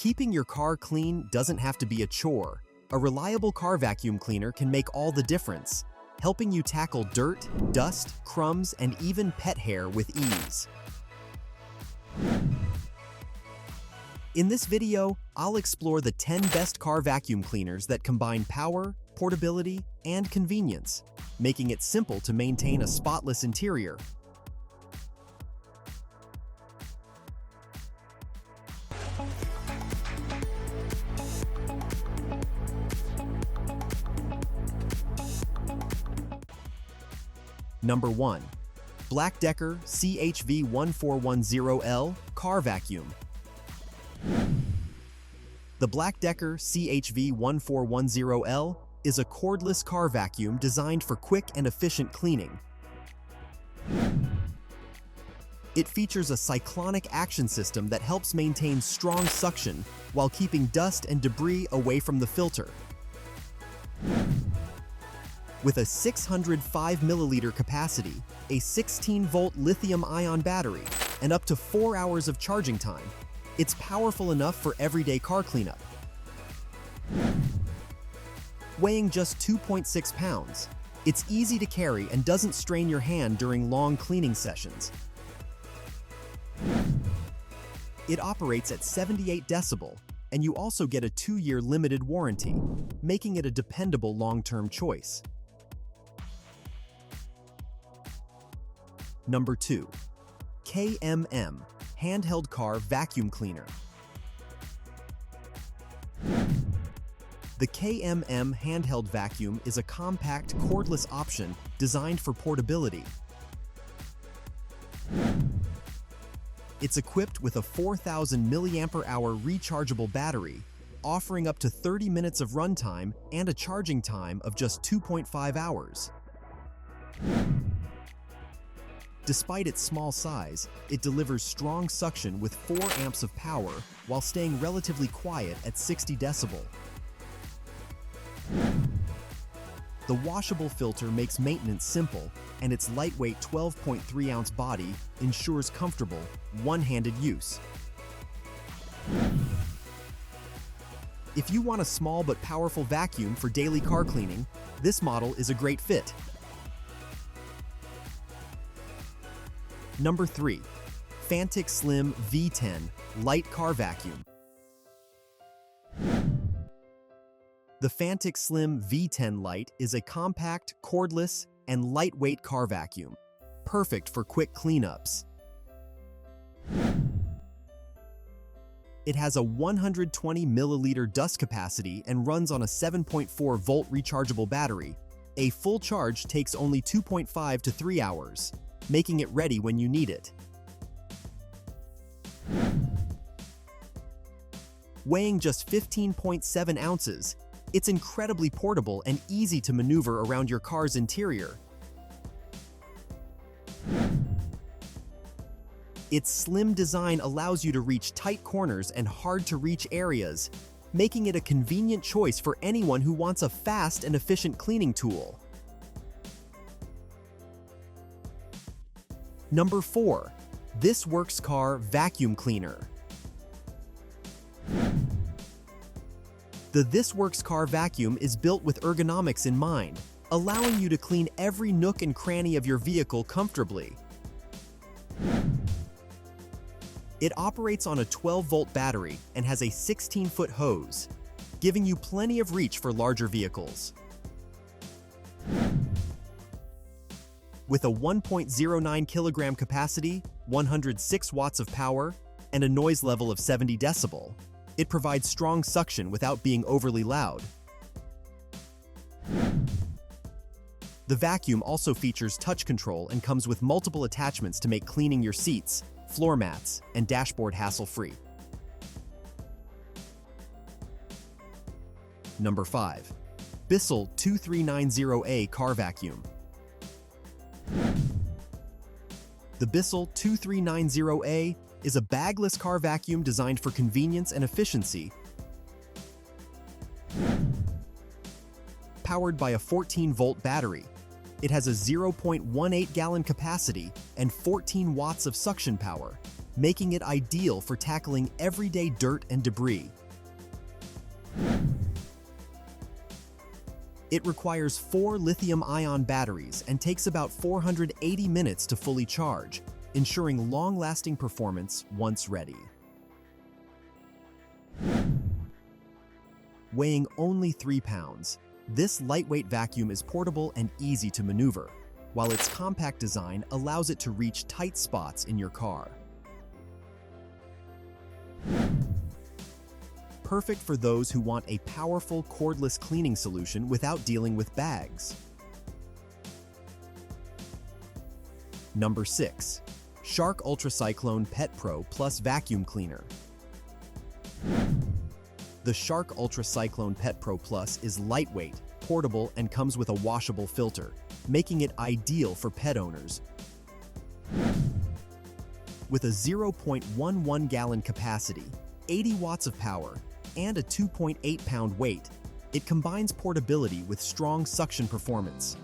Keeping your car clean doesn't have to be a chore. A reliable car vacuum cleaner can make all the difference, helping you tackle dirt, dust, crumbs, and even pet hair with ease. In this video, I'll explore the 10 best car vacuum cleaners that combine power, portability, and convenience, making it simple to maintain a spotless interior. Number 1. BLACK+DECKER CHV1410L Car Vacuum. The BLACK+DECKER CHV1410L is a cordless car vacuum designed for quick and efficient cleaning. It features a cyclonic action system that helps maintain strong suction while keeping dust and debris away from the filter. With a 605 milliliter capacity, a 16-volt lithium-ion battery, and up to 4 hours of charging time, it's powerful enough for everyday car cleanup. Weighing just 2.6 pounds, it's easy to carry and doesn't strain your hand during long cleaning sessions. It operates at 78 decibel, and you also get a 2-year limited warranty, making it a dependable long-term choice. Number 2. KMM Handheld Car Vacuum Cleaner. The KMM handheld vacuum is a compact, cordless option designed for portability. It's equipped with a 4,000 mAh rechargeable battery, offering up to 30 minutes of runtime and a charging time of just 2.5 hours. Despite its small size, it delivers strong suction with 4 amps of power while staying relatively quiet at 60 decibel. The washable filter makes maintenance simple, and its lightweight 12.3-ounce body ensures comfortable, one-handed use. If you want a small but powerful vacuum for daily car cleaning, this model is a great fit. Number 3. Fanttik Slim V10 Lite Car Vacuum. The Fanttik Slim V10 Lite is a compact, cordless, and lightweight car vacuum, perfect for quick cleanups. It has a 120 milliliter dust capacity and runs on a 7.4 volt rechargeable battery. A full charge takes only 2.5 to 3 hours, making it ready when you need it. Weighing just 15.7 ounces, it's incredibly portable and easy to maneuver around your car's interior. Its slim design allows you to reach tight corners and hard-to-reach areas, making it a convenient choice for anyone who wants a fast and efficient cleaning tool. Number 4. THISWORX Car Vacuum Cleaner. The THISWORX Car Vacuum is built with ergonomics in mind, allowing you to clean every nook and cranny of your vehicle comfortably. It operates on a 12-volt battery and has a 16-foot hose, giving you plenty of reach for larger vehicles. With a 1.09 kilogram capacity, 106 watts of power, and a noise level of 70 decibel, it provides strong suction without being overly loud. The vacuum also features touch control and comes with multiple attachments to make cleaning your seats, floor mats, and dashboard hassle-free. Number 5. Bissell 2390A Car Vacuum. The Bissell 2390A is a bagless car vacuum designed for convenience and efficiency. Powered by a 14-volt battery, it has a 0.18 gallon capacity and 14 watts of suction power, making it ideal for tackling everyday dirt and debris. It requires 4 lithium-ion batteries and takes about 480 minutes to fully charge, ensuring long-lasting performance once ready. Weighing only 3 pounds, this lightweight vacuum is portable and easy to maneuver, while its compact design allows it to reach tight spots in your car. Perfect for those who want a powerful cordless cleaning solution without dealing with bags. Number 6. Shark UltraCyclone Pet Pro Plus Vacuum Cleaner. The Shark UltraCyclone Pet Pro Plus is lightweight, portable, and comes with a washable filter, making it ideal for pet owners. With a 0.11 gallon capacity, 80 watts of power, and a 2.8 pound weight, it combines portability with strong suction performance.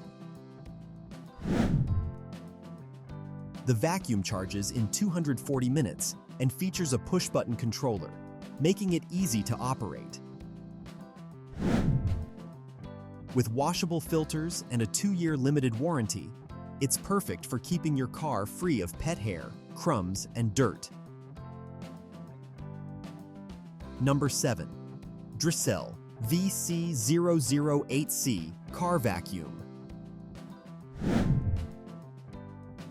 The vacuum charges in 240 minutes and features a push-button controller, making it easy to operate. With washable filters and a 2-year limited warranty, it's perfect for keeping your car free of pet hair, crumbs, and dirt. Number 7. DRECELL VC008C Car Vacuum.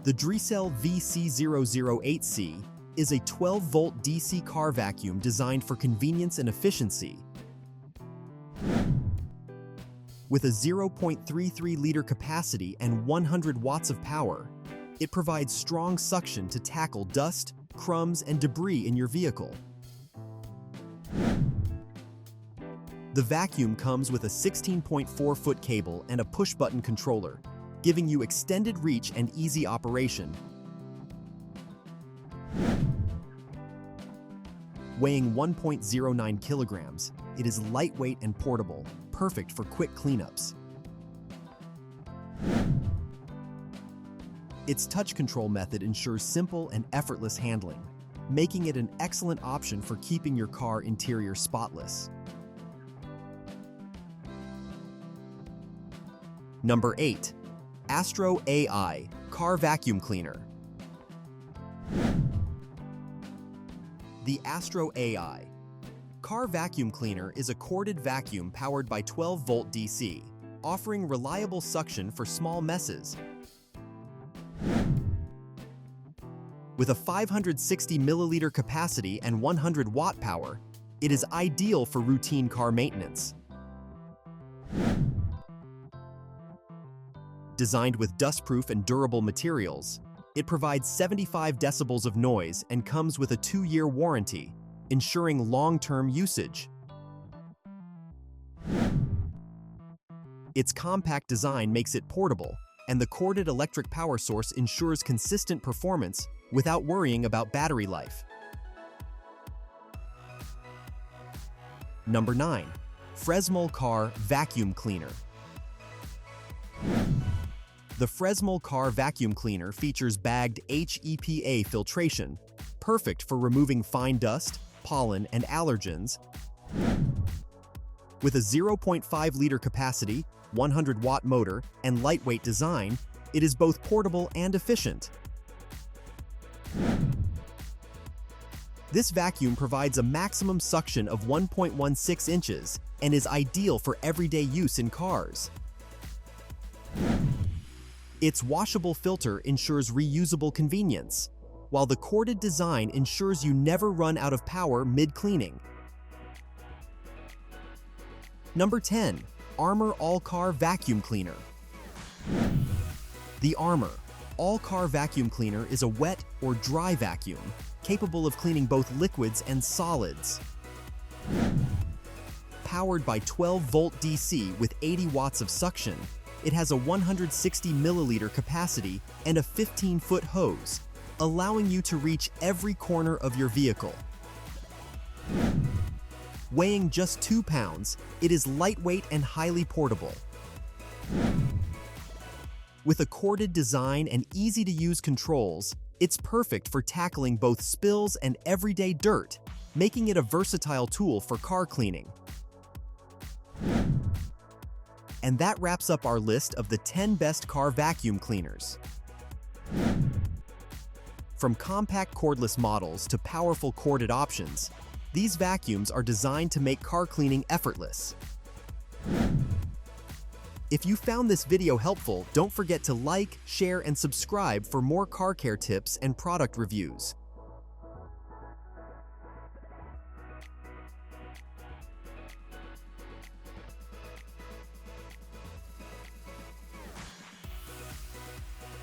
The DRECELL VC008C is a 12-volt DC car vacuum designed for convenience and efficiency. With a 0.33-liter capacity and 100 watts of power, it provides strong suction to tackle dust, crumbs, and debris in your vehicle. The vacuum comes with a 16.4-foot cable and a push-button controller, giving you extended reach and easy operation. Weighing 1.09 kilograms, it is lightweight and portable, perfect for quick cleanups. Its touch control method ensures simple and effortless handling, making it an excellent option for keeping your car interior spotless. Number 8. AstroAI Car Vacuum Cleaner. The AstroAI Car Vacuum Cleaner is a corded vacuum powered by 12-volt DC, offering reliable suction for small messes. With a 560 milliliter capacity and 100 watt power, it is ideal for routine car maintenance. Designed with dustproof and durable materials, it provides 75 decibels of noise and comes with a 2-year warranty, ensuring long-term usage. Its compact design makes it portable, and the corded electric power source ensures consistent performance without worrying about battery life. Number 9. FRESMOL Car Vacuum Cleaner. The FRESMOL Car Vacuum Cleaner features bagged HEPA filtration, perfect for removing fine dust, pollen, and allergens. With a 0.5-liter capacity, 100-watt motor, and lightweight design, it is both portable and efficient. This vacuum provides a maximum suction of 1.16 inches and is ideal for everyday use in cars. Its washable filter ensures reusable convenience, while the corded design ensures you never run out of power mid-cleaning. Number 10. Armor All-Car Vacuum Cleaner. The Armor All-Car Vacuum Cleaner is a wet or dry vacuum, capable of cleaning both liquids and solids. Powered by 12-volt DC with 80 watts of suction, it has a 160 milliliter capacity and a 15-foot hose, allowing you to reach every corner of your vehicle. Weighing just 2 pounds, it is lightweight and highly portable. With a corded design and easy-to-use controls, It's perfect for tackling both spills and everyday dirt, making it a versatile tool for car cleaning. And that wraps up our list of the 10 best car vacuum cleaners. From compact cordless models to powerful corded options, these vacuums are designed to make car cleaning effortless. If you found this video helpful, don't forget to like, share, and subscribe for more car care tips and product reviews.